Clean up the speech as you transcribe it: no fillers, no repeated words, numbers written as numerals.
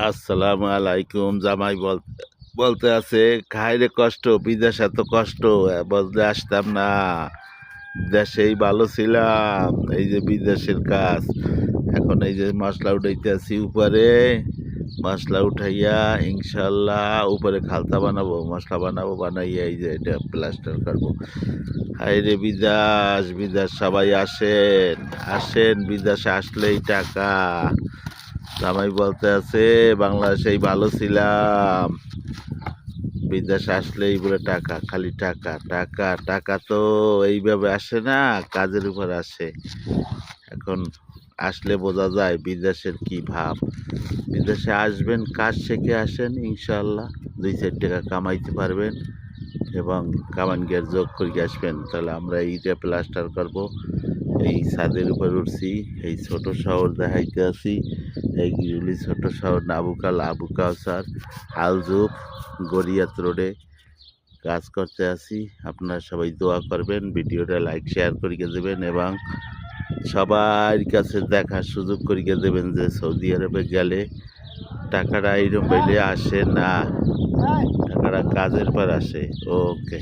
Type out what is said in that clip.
আসসালামু আলাইকুম। জামাই বলতে আছে, খাইরে কষ্ট, বিদেশ এত কষ্ট, বলতে আসতাম না, দেশেই ভালো ছিলাম। এই যে বিদেশের কাজ, এখন এই যে মশলা উঠাইতে আছি উপরে, মশলা উঠাইয়া ইনশাল্লাহ উপরে খালতা বানাবো, মশলা বানাবো, বানাইয়া এই যে এটা প্লাস্টার করবো। হাইরে বিদেশ, বিদেশ সবাই আসেন, আসেন, বিদেশে আসলেই টাকা। জামাই বলতে আছে, বাংলাদেশেই ভালো ছিলাম, বিদেশ আসলেই বলে টাকা, খালি টাকা টাকা টাকা। তো এইভাবে আসে না, কাজের উপর আসে। এখন আসলে বোঝা যায় বিদেশের কি ভাব। বিদেশে আসবেন, কাজ শিখে আসেন, ইনশাল্লাহ 2-4 টাকা কামাইতে পারবেন এবং কামানগের যোগ করে আসবেন। তাহলে আমরা এইটা প্লাস্টার করব। এই ছাদের উপর উঠছি, এই ছোট শহর দেখাইতে আছি। এইগুলি ছোট শহর নাবুকাল, আবু কাউসার, হালজুপ, গড়িয়াত রোডে কাজ করতে আছি। আপনারা সবাই দোয়া করবেন, ভিডিওটা লাইক শেয়ার করিয়ে দেবেন এবং সবার কাছে দেখার সুযোগ করিয়ে দেবেন যে সৌদি আরবে গেলে টাকাটা এইরকম পেলে আসে না, টাকাটা কাজের পর আসে। ওকে।